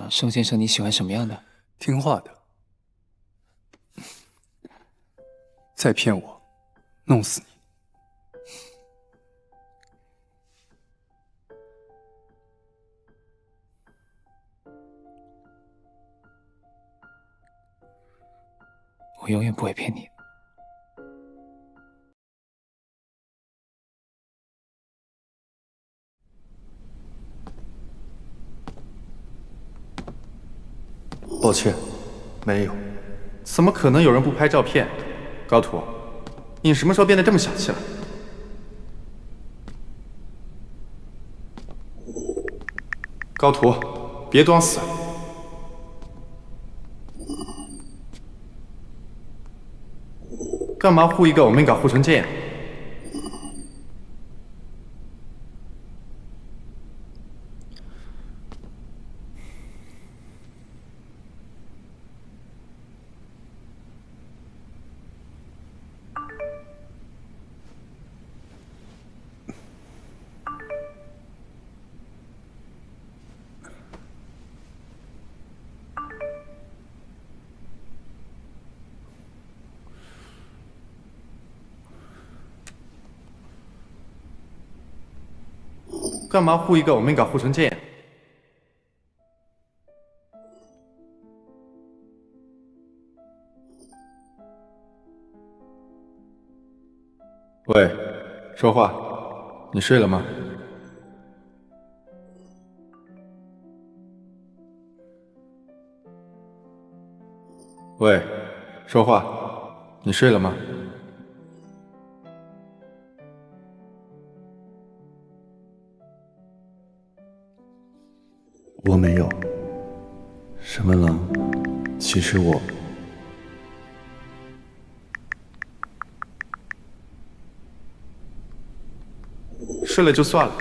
那盛先生你喜欢什么样的？听话的。再骗我，弄死你！我永远不会骗你。抱歉，没有。怎么可能有人不拍照片？高图，你什么时候变得这么小气了？高图，别装死！干嘛护一个欧米伽护成这样？干嘛护一个欧米伽护成这样？喂，说话，你睡了吗？喂，说话，你睡了吗？我没有，沈文郎，其实我……睡了就算了，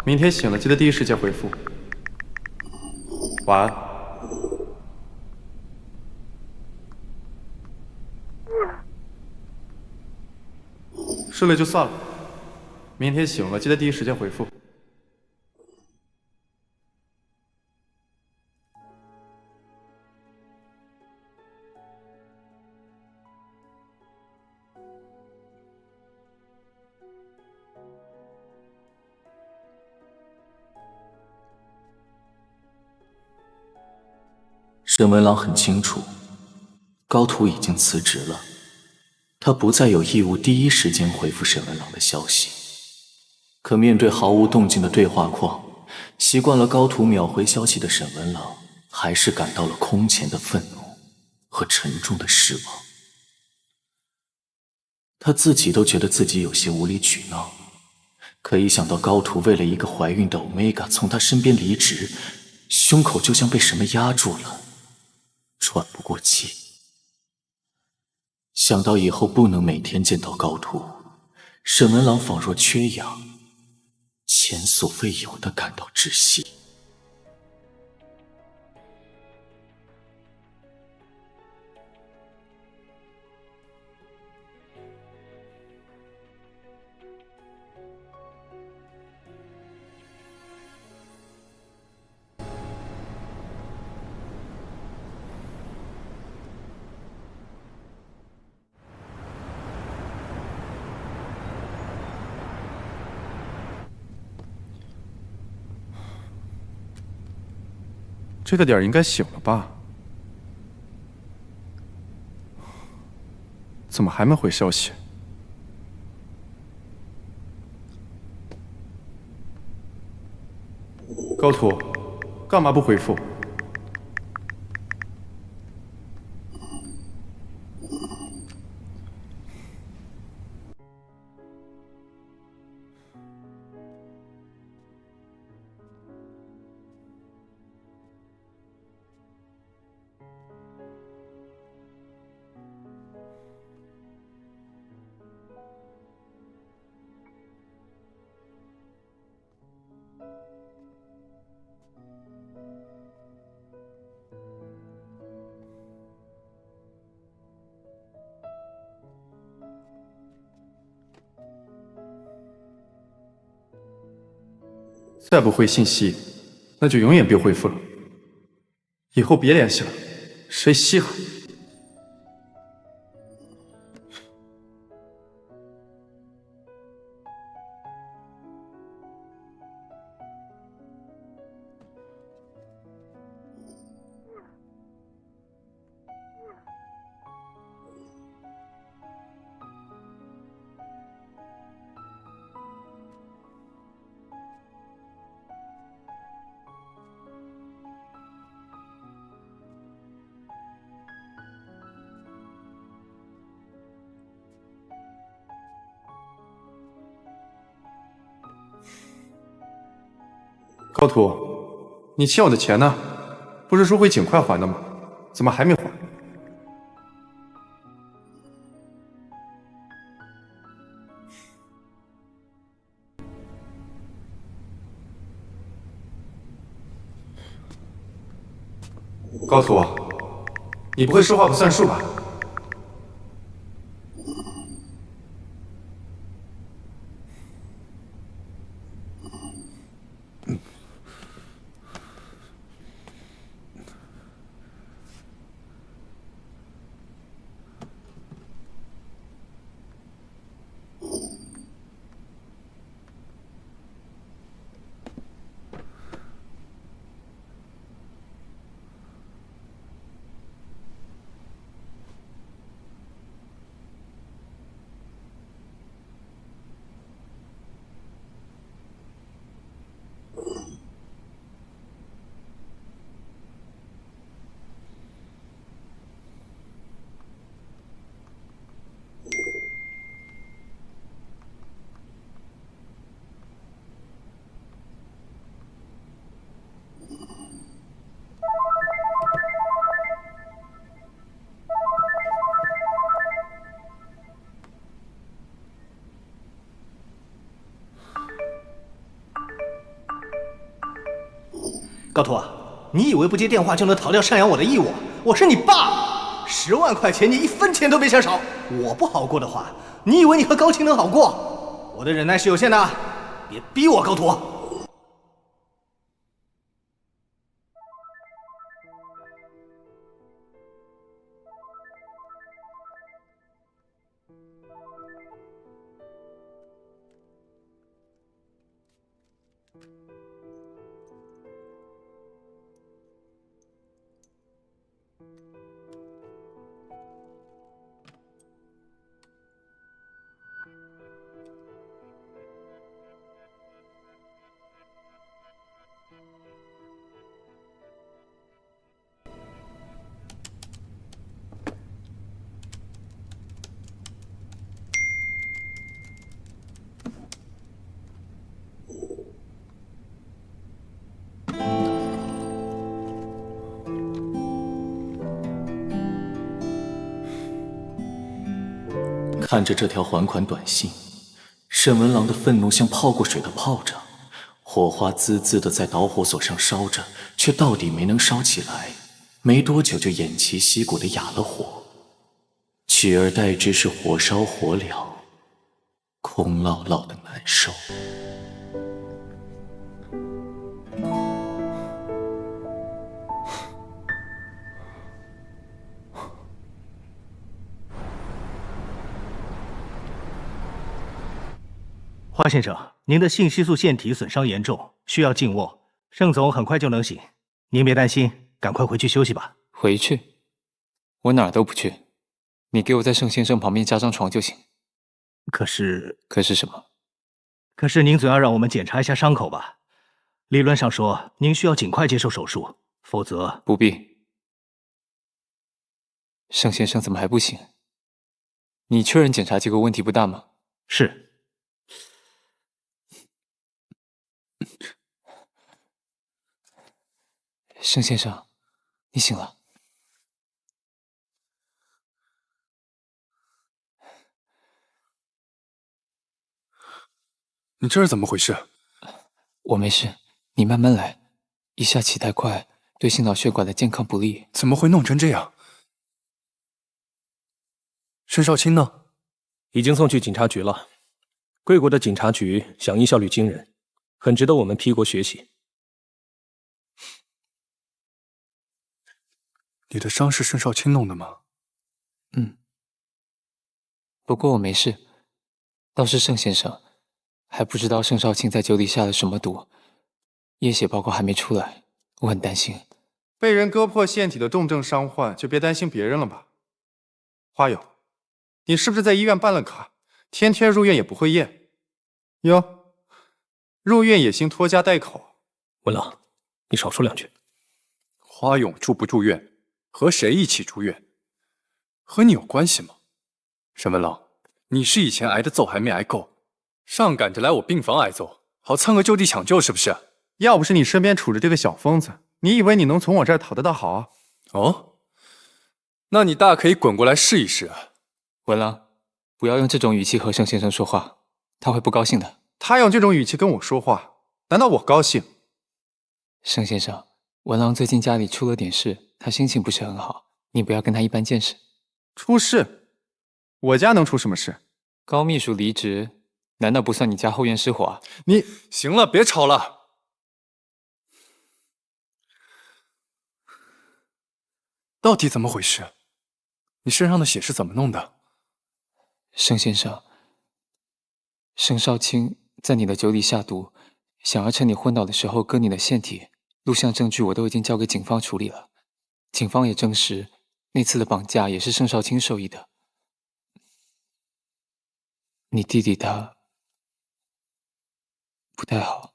明天醒了记得第一时间回复。晚安。睡了就算了，明天醒了记得第一时间回复。沈文郎很清楚，高图已经辞职了，他不再有义务第一时间回复沈文郎的消息。可面对毫无动静的对话框，习惯了高图秒回消息的沈文郎，还是感到了空前的愤怒和沉重的失望。他自己都觉得自己有些无理取闹，可一想到高图为了一个怀孕的 Omega 从他身边离职，胸口就像被什么压住了，喘不过气。想到以后不能每天见到高图，沈文郎仿若缺氧，前所未有的感到窒息。这个点应该醒了吧？怎么还没回消息？高图，干嘛不回复？再不回信息，那就永远别回复了。以后别联系了，谁稀罕？高图，你欠我的钱呢？不是说会尽快还的吗？怎么还没还？高图，你不会说话不算数吧？高图，你以为不接电话就能逃掉赡养我的义务？我是你爸，10万块钱你1分钱都别想少。我不好过的话，你以为你和高青能好过？我的忍耐是有限的，别逼我，高图。看着这条还款短信，沈文郎的愤怒像泡过水的炮仗，火花滋滋的在导火索上烧着，却到底没能烧起来。没多久就偃旗息鼓的哑了火，取而代之是火烧火燎，空落落的难受。华先生，您的性激素腺体损伤严重，需要静卧。盛总很快就能醒，您别担心，赶快回去休息吧。回去？我哪儿都不去，你给我在盛先生旁边加张床就行。可是什么？可是您总要让我们检查一下伤口吧？理论上说，您需要尽快接受手术，否则……不必。盛先生怎么还不醒？你确认检查结果问题不大吗？是。盛先生，你醒了。你这是怎么回事？我没事，你慢慢来。一下起太快，对心脑血管的健康不利。怎么会弄成这样？申少卿呢？已经送去警察局了。贵国的警察局响应效率惊人，很值得我们 P 国学习。你的伤是盛少卿弄的吗？不过我没事，倒是盛先生，还不知道盛少卿在酒里下了什么毒，验血报告还没出来，我很担心。被人割破腺体的重症伤患，就别担心别人了吧。花友，你是不是在医院办了卡，天天入院也不会验？哟，入院也行拖家带口。文郎，你少说两句。花勇住不住院，和谁一起住院，和你有关系吗？沈文郎，你是以前挨的揍还没挨够，上赶着来我病房挨揍，好蹭个就地抢救是不是？要不是你身边杵着这个小疯子，你以为你能从我这儿讨得到好啊？哦，那你大可以滚过来试一试啊。文郎，不要用这种语气和盛先生说话，他会不高兴的。他用这种语气跟我说话，难道我高兴？盛先生，文郎最近家里出了点事，他心情不是很好，你不要跟他一般见识。出事？我家能出什么事？高秘书离职，难道不算你家后院失火啊？你行了，别吵了。到底怎么回事？你身上的血是怎么弄的？盛先生，盛少卿在你的酒里下毒，想要趁你昏倒的时候割你的腺体，录像证据我都已经交给警方处理了。警方也证实，那次的绑架也是盛少卿授意的。你弟弟他不太好，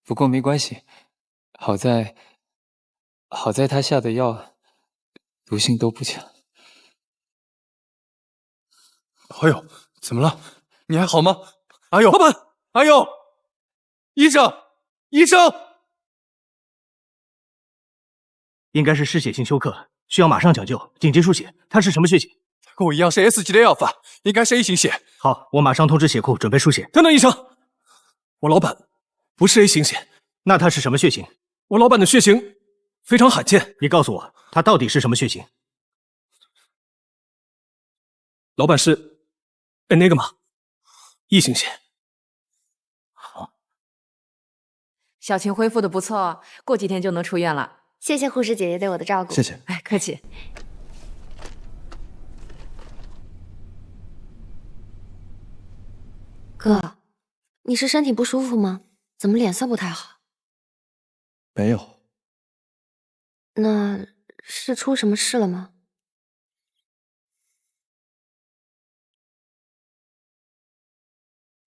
不过没关系，好在他下的药毒性都不强。哎呦，怎么了？你还好吗？阿佑，老板，阿佑，医生，医生，应该是失血性休克，需要马上抢救，紧急输血。他是什么血型？跟我一样是 S 级的药法，应该是 A 型血。好，我马上通知血库准备输血。等等，医生，我老板不是 A 型血，那他是什么血型？我老板的血型非常罕见。你告诉我，他到底是什么血型？老板是那个吗？E 型血。小晴恢复的不错，过几天就能出院了。谢谢护士姐姐对我的照顾。谢谢。哎，客气。哥，你是身体不舒服吗？怎么脸色不太好？没有。那是出什么事了吗？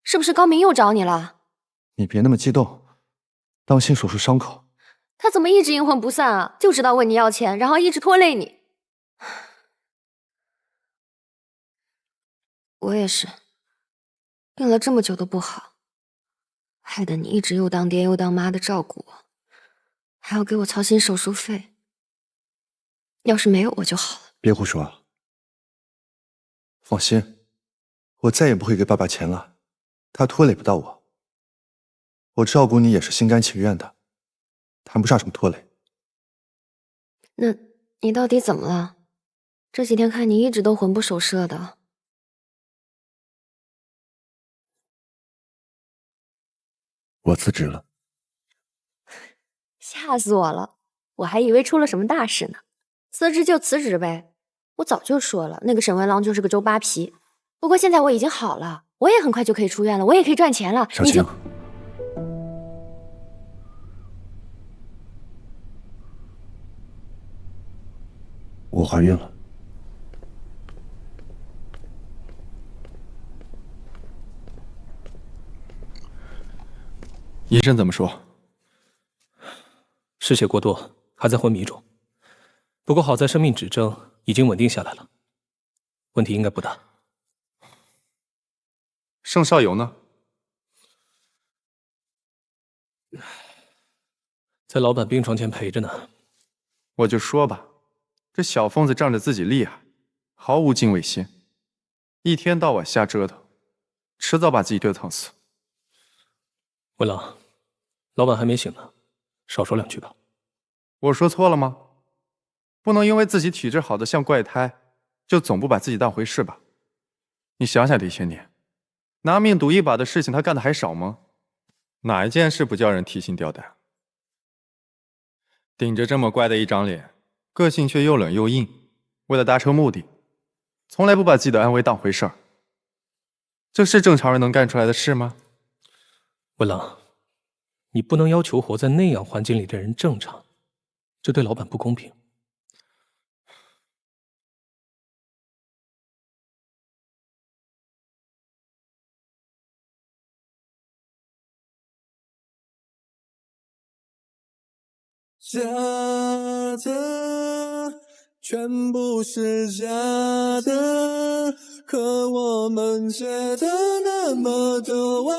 是不是高明又找你了？你别那么激动，当心手术伤口。他怎么一直阴魂不散啊？就知道问你要钱，然后一直拖累你。我也是，病了这么久都不好，害得你一直又当爹又当妈的照顾我，还要给我操心手术费。要是没有我就好了。别胡说。放心，我再也不会给爸爸钱了，他拖累不到我。我照顾你也是心甘情愿的，谈不上什么拖累。那你到底怎么了？这几天看你一直都魂不守舍的。我辞职了。吓死我了，我还以为出了什么大事呢。辞职就辞职呗，我早就说了，那个沈文郎就是个周扒皮。不过现在我已经好了，我也很快就可以出院了，我也可以赚钱了。小晴，我怀孕了。医生怎么说？失血过多，还在昏迷中。不过好在生命指征已经稳定下来了，问题应该不大。盛少游呢？在老板病床前陪着呢。我就说吧，这小疯子仗着自己厉害，毫无敬畏心，一天到晚瞎折腾，迟早把自己折腾死。文郎，老板还没醒呢，少说两句吧。我说错了吗？不能因为自己体质好的像怪胎，就总不把自己当回事吧？你想想这些年，拿命赌一把的事情他干的还少吗？哪一件事不叫人提心吊胆？顶着这么乖的一张脸，个性却又冷又硬，为了达成目的，从来不把自己的安危当回事儿。这是正常人能干出来的事吗？文郎，你不能要求活在那样环境里的人正常，这对老板不公平。假的，全部是假的，可我们觉得那么多爱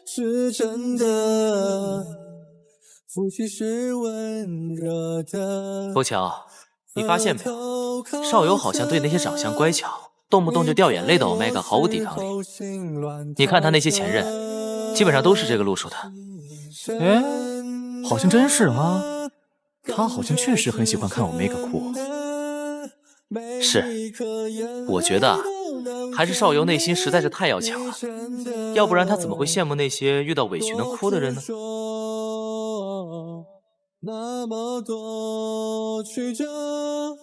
是真的。夫妻是温热的。枫桥，你发现没有，少游好像对那些长相乖巧、动不动就掉眼泪的 Omega 毫无抵抗力。你看他那些前任，基本上都是这个路数的。哎，好像真是啊。他好像确实很喜欢看Omega哭。是，我觉得还是少游内心实在是太要强了，要不然他怎么会羡慕那些遇到委屈能哭的人呢？那么多曲折，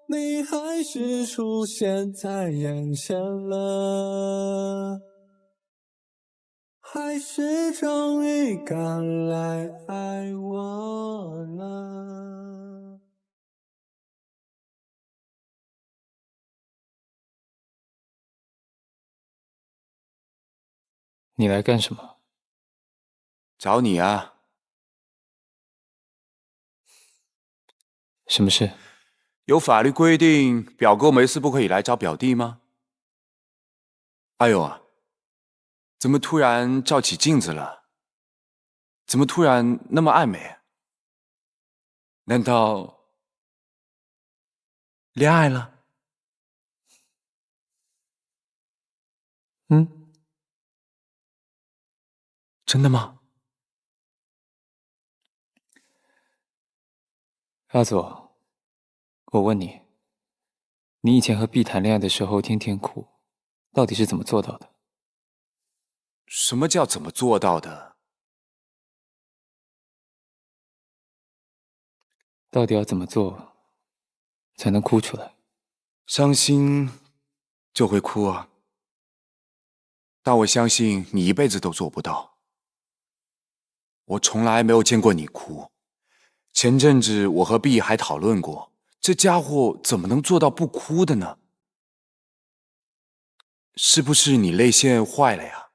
你还是出现在眼前了，还是终于敢来爱我了。你来干什么？找你啊。什么事？有法律规定表哥没事不可以来找表弟吗？哎呦啊，怎么突然照起镜子了？怎么突然那么爱美？难道恋爱了？嗯，真的吗？阿佐，我问你，你以前和 B 谈恋爱的时候天天哭，到底是怎么做到的？什么叫怎么做到的？到底要怎么做才能哭出来？伤心就会哭啊，但我相信你一辈子都做不到。我从来没有见过你哭。前阵子我和 B 还讨论过，这家伙怎么能做到不哭的呢？是不是你泪腺坏了呀？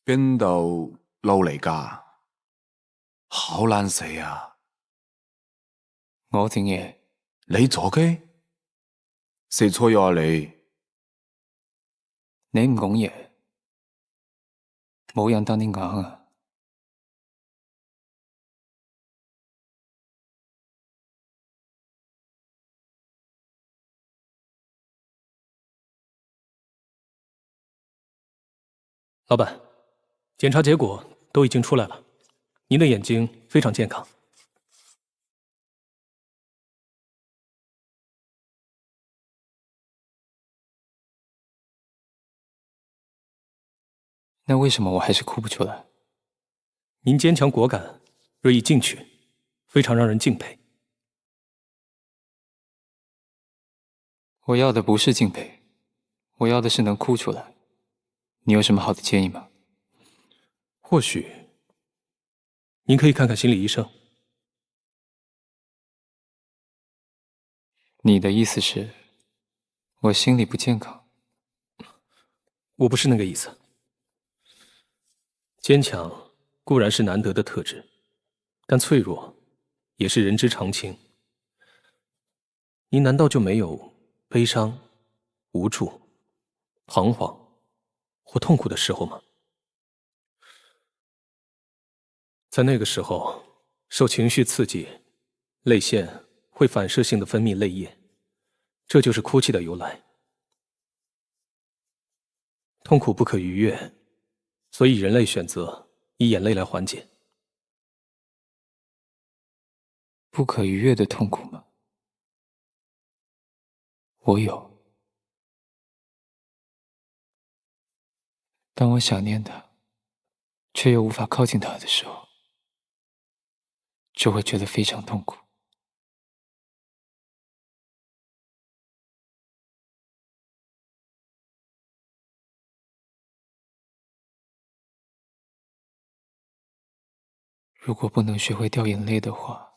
邊度路嚟㗎？好難死啊！我整嘢。你做嘅？食錯藥啊你？你唔講嘢，冇人當你硬啊！老板，检查结果都已经出来了，您的眼睛非常健康。那为什么我还是哭不出来？您坚强果敢，锐意进取，非常让人敬佩。我要的不是敬佩，我要的是能哭出来。你有什么好的建议吗？或许您可以看看心理医生。你的意思是，我心理不健康？我不是那个意思。坚强固然是难得的特质，但脆弱也是人之常情。您难道就没有悲伤、无助、彷徨或痛苦的时候吗？在那个时候，受情绪刺激，泪腺会反射性的分泌泪液，这就是哭泣的由来。痛苦不可逾越，所以人类选择以眼泪来缓解。不可逾越的痛苦吗？我有。当我想念他，却又无法靠近他的时候，就会觉得非常痛苦。如果不能学会掉眼泪的话，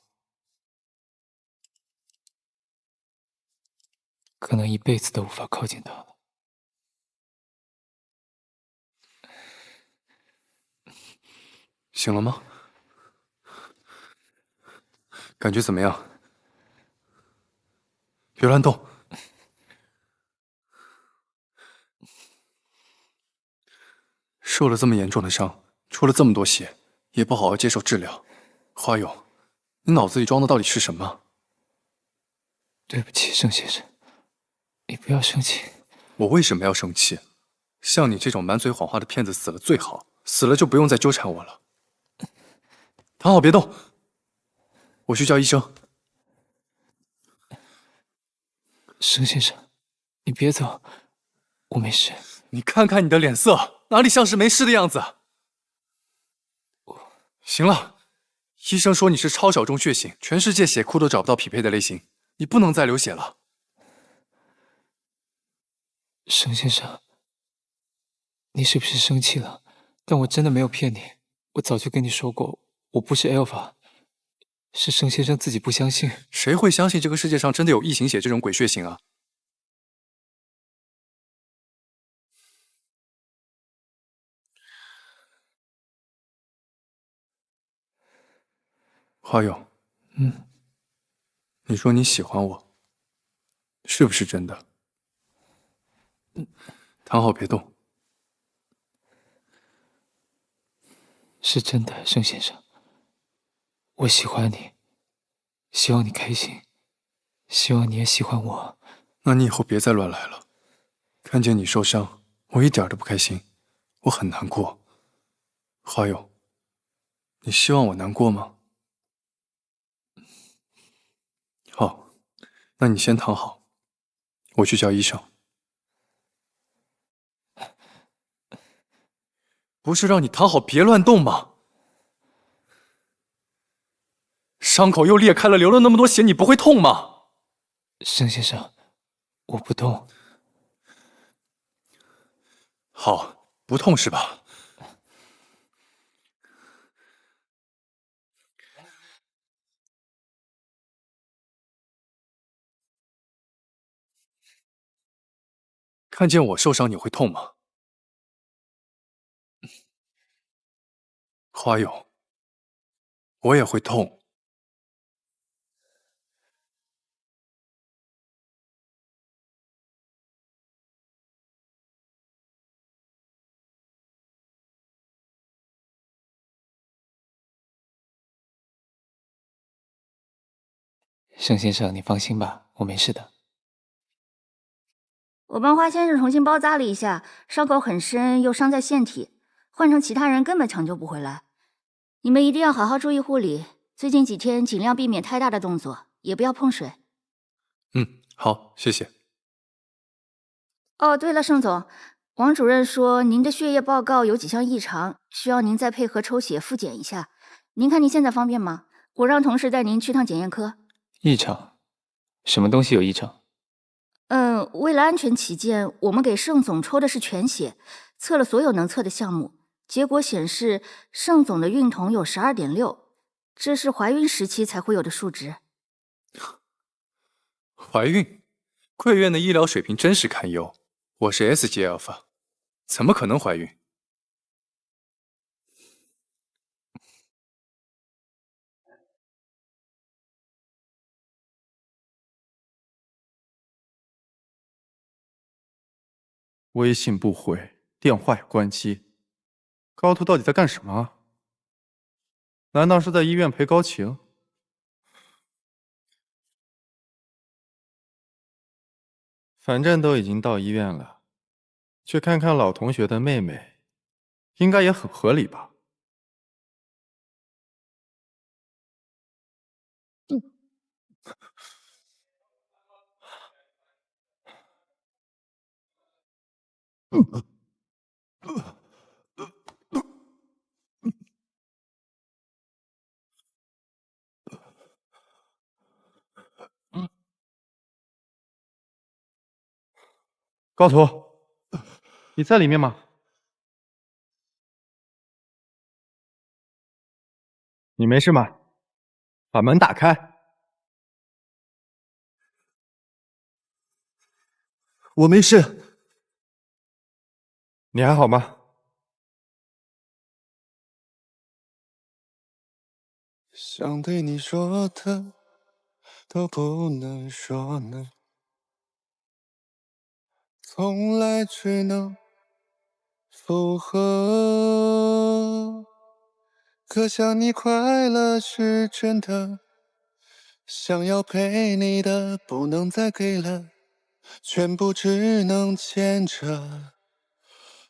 可能一辈子都无法靠近他了。醒了吗？感觉怎么样？别乱动。受了这么严重的伤，出了这么多血，也不好好接受治疗。花勇，你脑子里装的到底是什么？对不起，盛先生，你不要生气。我为什么要生气？像你这种满嘴谎话的骗子死了最好，死了就不用再纠缠我了。躺好别动，我去叫医生。盛先生，你别走，我没事。你看看你的脸色，哪里像是没事的样子？行了，医生说你是超小众血型，全世界血库都找不到匹配的类型，你不能再流血了。盛先生，你是不是生气了？但我真的没有骗你，我早就跟你说过，我不是 Alpha， 是盛先生自己不相信。谁会相信这个世界上真的有异形血这种鬼血型啊？花勇，你说你喜欢我，是不是真的？躺好别动。是真的，盛先生，我喜欢你，希望你开心，希望你也喜欢我。那你以后别再乱来了，看见你受伤，我一点都不开心，我很难过。花勇，你希望我难过吗？好，那你先躺好，我去叫医生。不是让你躺好别乱动吗？伤口又裂开了，流了那么多血，你不会痛吗？盛先生，我不痛。好，不痛是吧？看见我受伤你会痛吗？花勇，我也会痛。盛先生，你放心吧，我没事的。我帮花先生重新包扎了一下，伤口很深，又伤在腺体，换成其他人根本抢救不回来。你们一定要好好注意护理，最近几天尽量避免太大的动作，也不要碰水。好，谢谢。哦，对了，盛总，王主任说您的血液报告有几项异常，需要您再配合抽血复检一下。您看您现在方便吗？我让同事带您去趟检验科。异常？什么东西有异常？为了安全起见，我们给盛总抽的是全血，测了所有能测的项目，结果显示盛总的孕酮有12.6，这是怀孕时期才会有的数值。怀孕？贵院的医疗水平真是堪忧。我是 S 级 Alpha， 怎么可能怀孕？微信不回，电话也关机，高图到底在干什么？难道是在医院陪高晴？反正都已经到医院了，去看看老同学的妹妹，应该也很合理吧？高图，你在里面吗？你没事吗？把门打开。我没事。你还好吗？想对你说的都不能说呢，从来只能附和。可想你快乐是真的，想要陪你的不能再给了，全部只能牵着，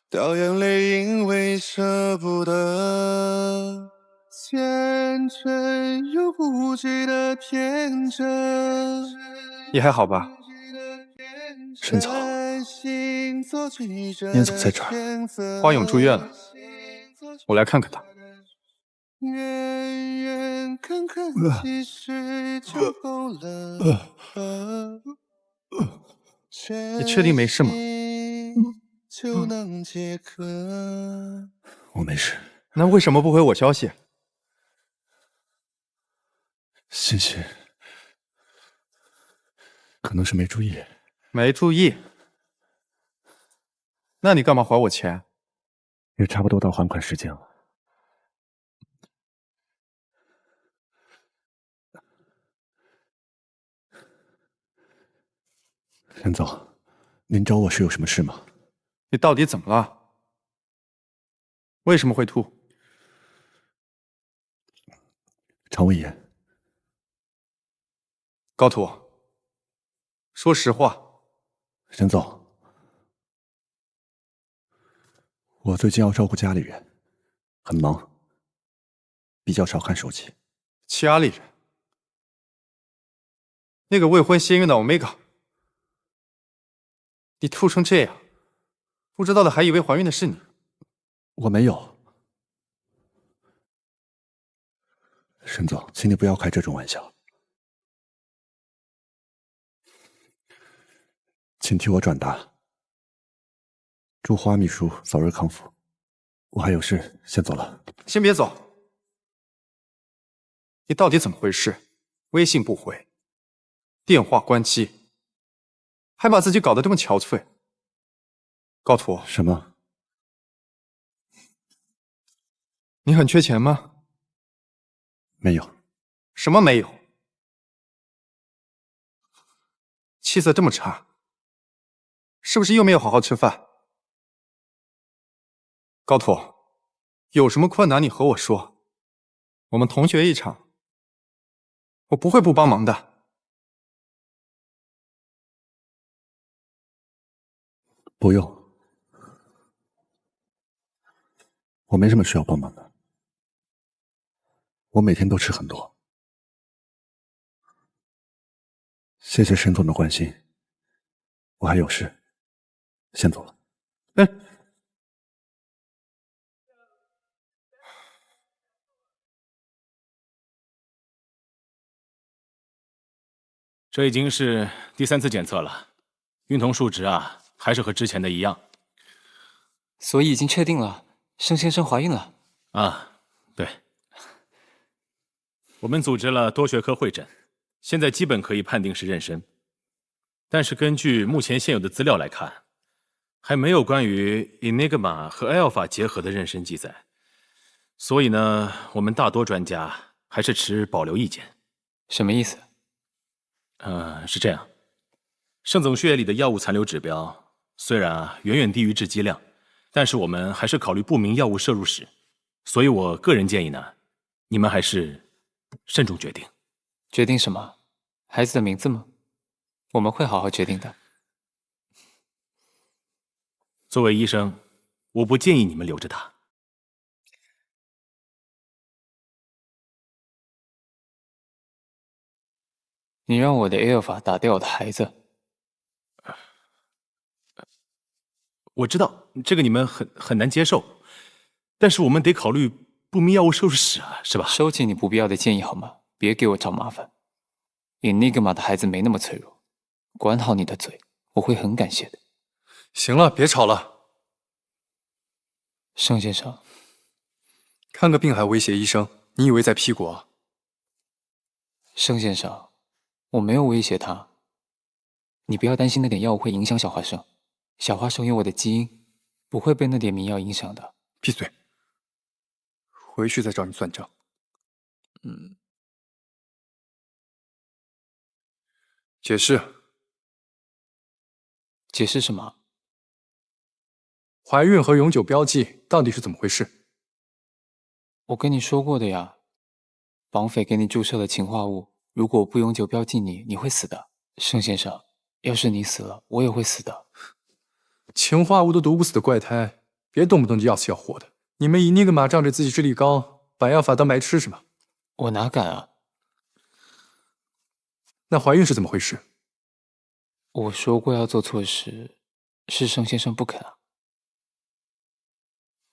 掉眼泪因为舍不得。天真又无知的天真，你还好吧？沈总，您怎么在这儿？花勇住院了，我来看看他。远远看看，其实就够了。你确定没事吗？就能解渴。我没事。那为什么不回我消息？欣欣，可能是没注意。没注意？那你干嘛还我钱？也差不多到还款时间了。沈总，您找我是有什么事吗？你到底怎么了？为什么会吐？肠胃炎。高图，说实话。沈总，我最近要照顾家里人，很忙，比较少看手机。家里人？那个未婚先孕的 Omega， 你吐成这样，不知道的还以为怀孕的是你。我没有。沈总，请你不要开这种玩笑。请替我转达，祝花秘书早日康复。我还有事，先走了。先别走，你到底怎么回事？微信不回，电话关机，还把自己搞得这么憔悴。高图，什么？你很缺钱吗？没有。什么没有？气色这么差，是不是又没有好好吃饭？高图，有什么困难你和我说，我们同学一场，我不会不帮忙的。不用，我没什么需要帮忙的。我每天都吃很多。谢谢沈总的关心，我还有事，先走了。这已经是第3次检测了，孕酮数值啊，还是和之前的一样。所以已经确定了，盛先生怀孕了。啊，对。我们组织了多学科会诊，现在基本可以判定是妊娠。但是根据目前现有的资料来看，还没有关于 Enigma 和 Alpha 结合的妊娠记载。所以呢，我们大多专家还是持保留意见。什么意思？是这样，盛总血液里的药物残留指标虽然远远低于致畸量，但是我们还是考虑不明药物摄入史，所以我个人建议呢，你们还是慎重决定。决定什么？孩子的名字吗？我们会好好决定的。作为医生，我不建议你们留着他。你让我的 L 法打掉我的孩子，我知道这个你们很难接受，但是我们得考虑不明药物摄入史啊，是吧？收起你不必要的建议好吗？别给我找麻烦。Enigma 的孩子没那么脆弱，管好你的嘴，我会很感谢的。行了，别吵了。盛先生，看个病还威胁医生，你以为在屁股啊？盛先生，我没有威胁他。你不要担心那点药物会影响小花生，小花生有我的基因，不会被那点迷药影响的。闭嘴，回去再找你算账。解释。解释什么？怀孕和永久标记到底是怎么回事？我跟你说过的呀，绑匪给你注射了氰化物，如果我不永久标记你，你会死的。盛先生，要是你死了，我也会死的。氰化物都毒不死的怪胎，别动不动就要死要活的。你们Enigma仗着自己智力高，把药法当白吃是吗？我哪敢啊！那怀孕是怎么回事？我说过要做错事，是盛先生不肯啊。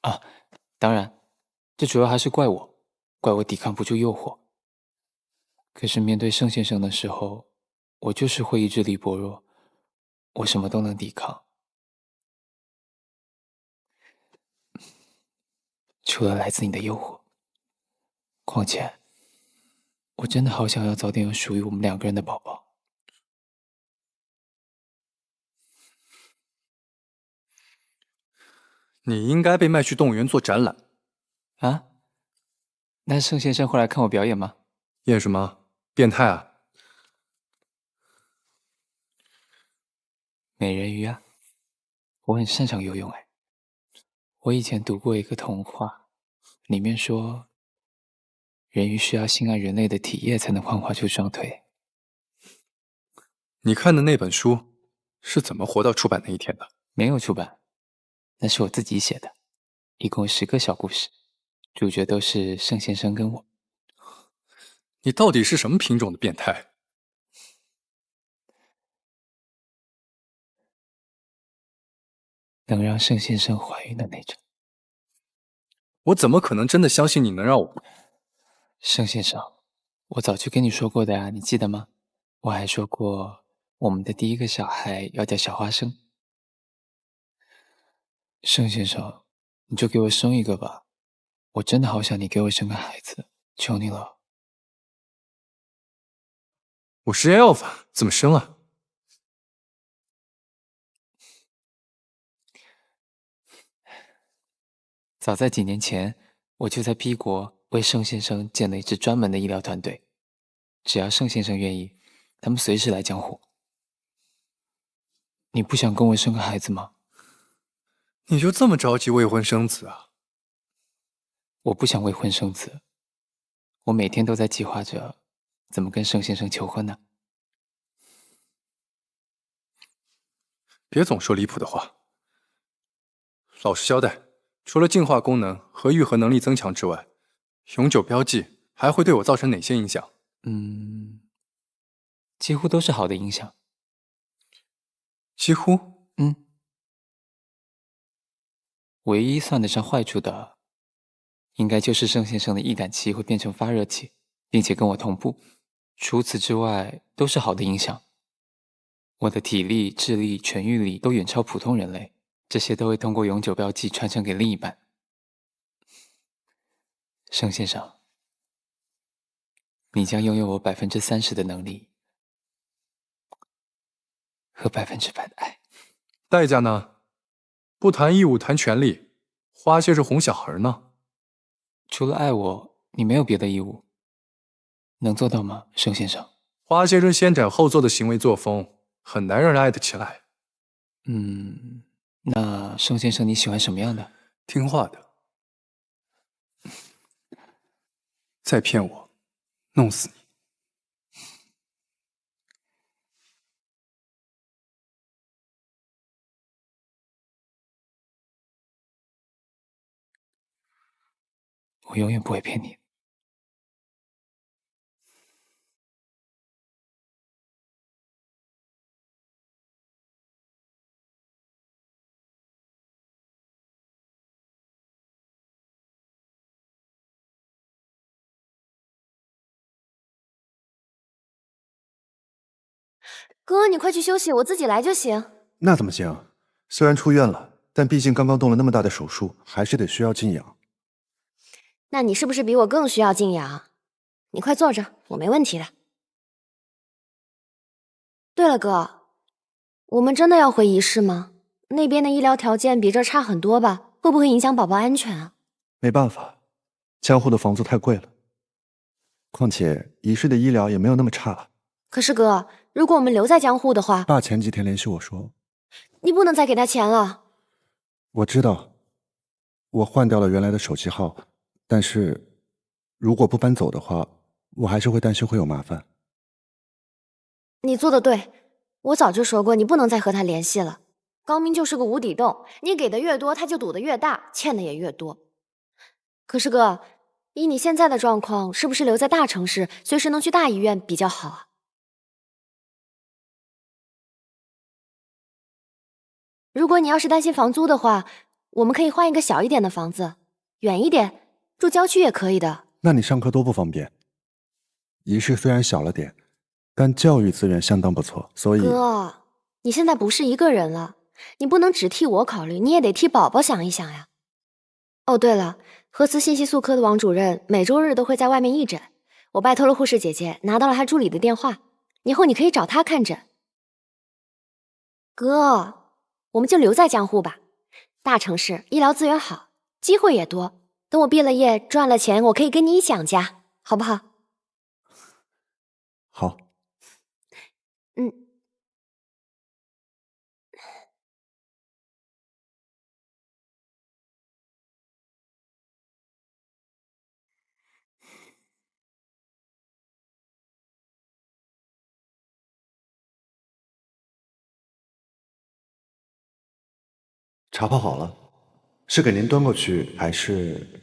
啊，当然，这主要还是怪我抵抗不住诱惑。可是面对盛先生的时候，我就是会意志力薄弱，我什么都能抵抗，除了来自你的诱惑。况且，我真的好想要早点有属于我们两个人的宝宝。你应该被卖去动物园做展览。啊？那盛先生会来看我表演吗？演什么？变态啊！美人鱼啊，我很擅长游泳哎。我以前读过一个童话，里面说，人鱼需要性爱人类的体液才能幻化出双腿。你看的那本书是怎么活到出版那一天的？没有出版，那是我自己写的，一共10个小故事，主角都是盛先生跟我。你到底是什么品种的变态？能让盛先生怀孕的那种。我怎么可能真的相信你能让我？盛先生，我早就跟你说过的啊，你记得吗？我还说过，我们的第一个小孩要叫小花生。盛先生，你就给我生一个吧，我真的好想你给我生个孩子，求你了。我是 Alpha， 怎么生啊？早在几年前，我就在 B 国为盛先生建了一支专门的医疗团队，只要盛先生愿意，他们随时来江湖。你不想跟我生个孩子吗？你就这么着急未婚生子啊？我不想未婚生子，我每天都在计划着怎么跟盛先生求婚呢。别总说离谱的话。老实交代，除了进化功能和愈合能力增强之外，永久标记还会对我造成哪些影响？几乎都是好的影响。几乎？唯一算得上坏处的，应该就是盛先生的易感期会变成发热期，并且跟我同步。除此之外，都是好的影响。我的体力、智力、痊愈力都远超普通人类，这些都会通过永久标记传承给另一半。盛先生，你将拥有我30%的能力和100%的爱。代价呢？不谈义务，谈权利。花谢是哄小孩呢。除了爱我，你没有别的义务。能做到吗，盛先生？花先生先斩后奏的行为作风，很难让人爱得起来。那盛先生你喜欢什么样的？听话的。再骗我，弄死你。我永远不会骗你。哥，你快去休息，我自己来就行。那怎么行？虽然出院了，但毕竟刚刚动了那么大的手术，还是得需要静养。那你是不是比我更需要静养？你快坐着，我没问题的。对了，哥，我们真的要回仪式吗？那边的医疗条件比这儿差很多吧？会不会影响宝宝安全啊？没办法，江户的房租太贵了。况且仪式的医疗也没有那么差。可是哥，如果我们留在江户的话，爸前几天联系我说，你不能再给他钱了。我知道，我换掉了原来的手机号，但是如果不搬走的话，我还是会担心会有麻烦。你做的对，我早就说过，你不能再和他联系了。高明就是个无底洞，你给的越多，他就赌的越大，欠的也越多。可是哥，以你现在的状况，是不是留在大城市，随时能去大医院比较好啊？如果你要是担心房租的话，我们可以换一个小一点的房子，远一点，住郊区也可以的。那你上课多不方便。仪式虽然小了点，但教育资源相当不错，所以……哥，你现在不是一个人了，你不能只替我考虑，你也得替宝宝想一想呀。哦，对了，核磁信息素科的王主任每周日都会在外面义诊，我拜托了护士姐姐，拿到了他助理的电话，以后你可以找他看诊。哥，我们就留在江户吧，大城市医疗资源好，机会也多。等我毕了业赚了钱，我可以跟你一起养家，好不好？好。茶泡好了，是给您端过去还是？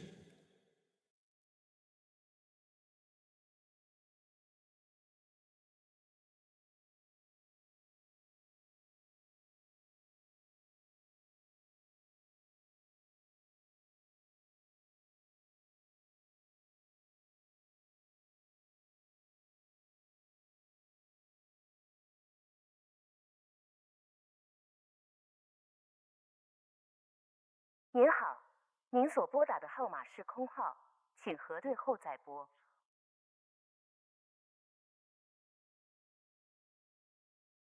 您好，您所拨打的号码是空号，请核对后再拨。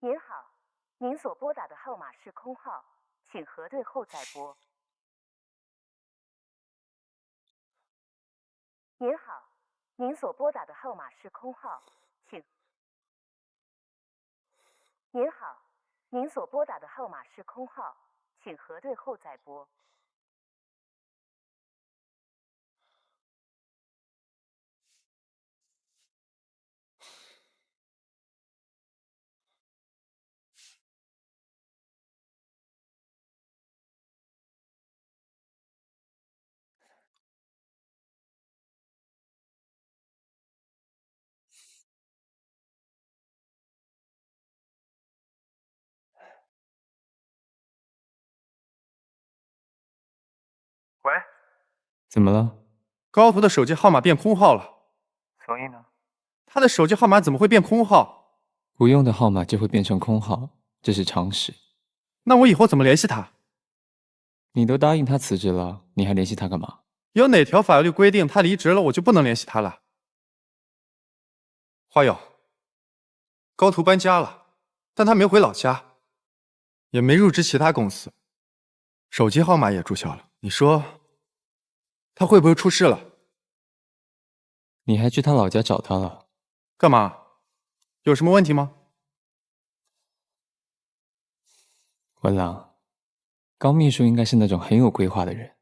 您好，您所拨打的号码是空号，请核对后再拨。您好，您所拨打的号码是空号，请。您好，您所拨打的号码是空号，请核对后再拨。喂，怎么了？高图的手机号码变空号了。所以呢？他的手机号码怎么会变空号？不用的号码就会变成空号，这是常识。那我以后怎么联系他？你都答应他辞职了，你还联系他干嘛？有哪条法律规定他离职了我就不能联系他了？花友，高图搬家了，但他没回老家，也没入职其他公司，手机号码也注销了。你说他会不会出事了？你还去他老家找他了？干嘛？有什么问题吗？文朗，高秘书应该是那种很有规划的人，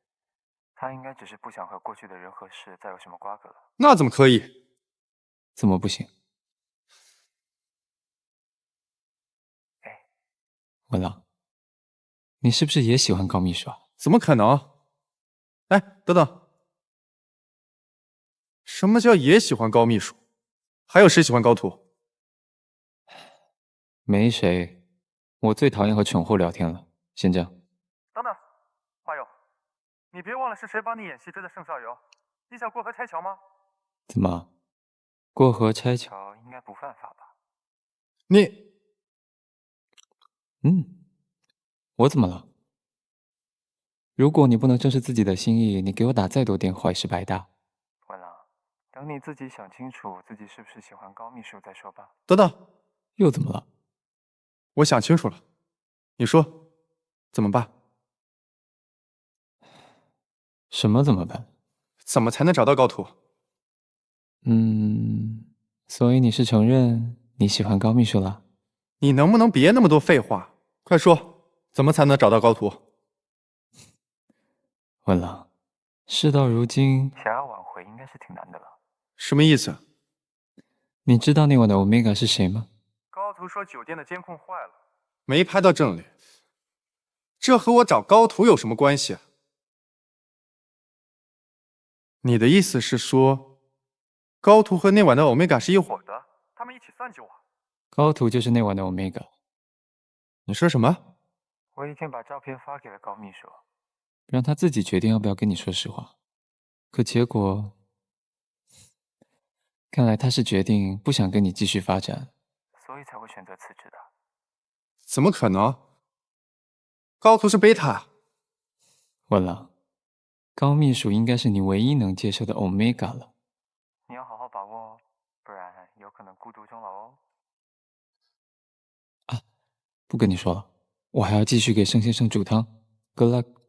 他应该只是不想和过去的人和事再有什么瓜葛了。那怎么可以？怎么不行？文朗，你是不是也喜欢高秘书啊？怎么可能？哎，等等，什么叫也喜欢高秘书？还有谁喜欢高图？没谁，我最讨厌和蠢货聊天了。先这样。等等，花友，你别忘了是谁帮你演戏追的盛少游。你想过河拆桥吗？怎么，过河拆桥？应该不犯法吧？你，我怎么了？如果你不能正视自己的心意，你给我打再多电话也是白搭。文郎，等你自己想清楚自己是不是喜欢高秘书再说吧。等等，又怎么了？我想清楚了，你说怎么办？什么怎么办？怎么才能找到高图？所以你是承认你喜欢高秘书了？你能不能别那么多废话？快说，怎么才能找到高图？文郎，事到如今，想要挽回应该是挺难的了。什么意思？你知道那晚的 Omega 是谁吗？高图说酒店的监控坏了，没拍到正脸，这和我找高图有什么关系啊？你的意思是说，高图和那晚的 Omega 是一伙的？他们一起算计我。高图就是那晚的 Omega。你说什么？我已经把照片发给了高秘书，让他自己决定要不要跟你说实话。可结果，看来他是决定不想跟你继续发展，所以才会选择辞职的。怎么可能？高图是贝塔。文郎，高秘书应该是你唯一能接受的 Omega 了。你要好好把握哦，不然有可能孤独终老哦。不跟你说了，我还要继续给盛先生煮汤。Good luck。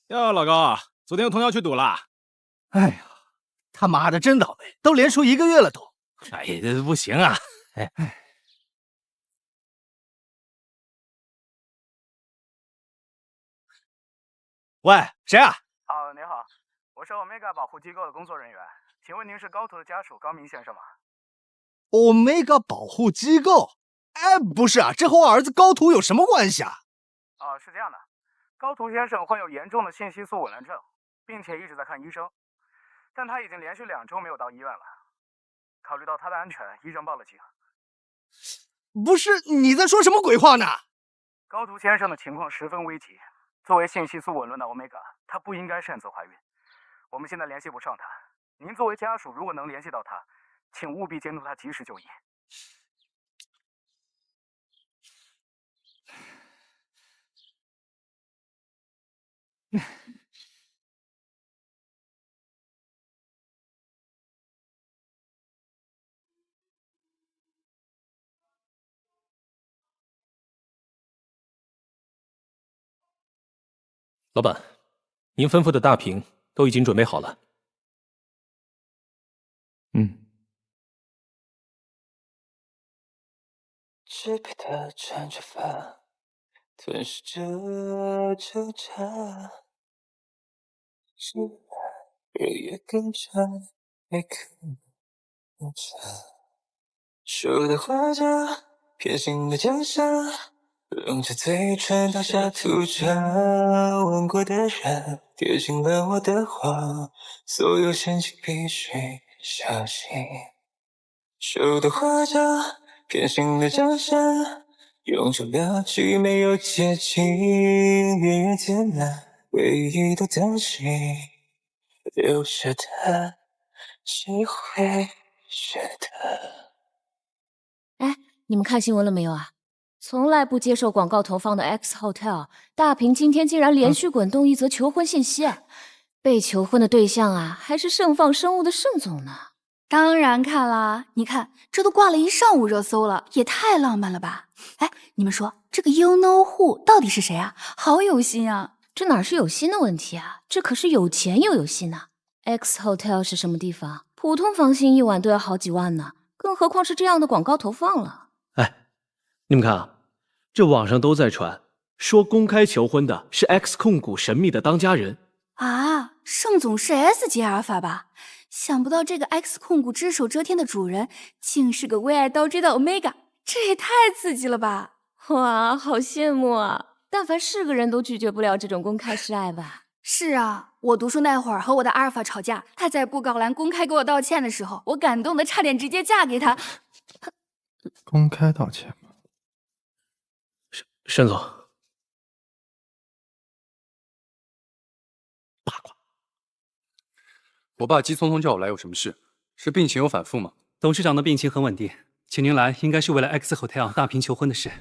哟，老高，昨天有通宵去赌了？哎呀，他妈的真倒霉，都连输1个月了都。哎呀，这不行啊！哎，喂，谁啊？您好，我是 Omega 保护机构的工作人员，请问您是高图的家属高明先生吗 ？Omega 保护机构？哎，不是啊，这和我儿子高图有什么关系啊？是这样的。高图先生患有严重的信息素紊乱症，并且一直在看医生，但他已经连续2周没有到医院了。考虑到他的安全，医生报了警。不是，你在说什么鬼话呢？高图先生的情况十分危急，作为信息素紊乱的 Omega， 他不应该擅自怀孕。我们现在联系不上他，您作为家属，如果能联系到他，请务必监督他及时就医。老板，您吩咐的大屏都已经准备好了。支配的长着发，吞噬着纠缠，是日夜更长，每刻无常。手的画家，偏心的江山，冷着嘴唇倒下图章。吻过的人，贴近了我的谎，所有深情必须小心。手的画家。偏心的江山，用尽了句没有接近，远远艰难，唯一的担心，留着他，谁会觉得？哎，你们看新闻了没有啊？从来不接受广告投放的 X Hotel 大屏今天竟然连续滚动一则求婚信息，被求婚的对象啊，还是盛放生物的盛总呢。当然看啦，你看这都挂了一上午热搜了，也太浪漫了吧！哎，你们说这个 You Know Who 到底是谁啊？好有心啊！这哪是有心的问题啊，这可是有钱又有心呢。X Hotel 是什么地方？普通房型1晚都要好几万呢，更何况是这样的广告投放了。哎，你们看啊，这网上都在传，说公开求婚的是 X 控股神秘的当家人啊，盛总是 S 级阿尔法吧？想不到这个 X 控股只手遮天的主人，竟是个为爱倒追的 Omega， 这也太刺激了吧！哇，好羡慕啊！但凡是个人都拒绝不了这种公开示爱吧？是啊，我读书那会儿和我的阿尔法吵架，他在布告栏公开给我道歉的时候，我感动的差点直接嫁给他。公开道歉吗？沈总，我爸急匆匆叫我来，有什么事？是病情有反复吗？董事长的病情很稳定，请您来应该是为了 X Hotel 大屏求婚的事。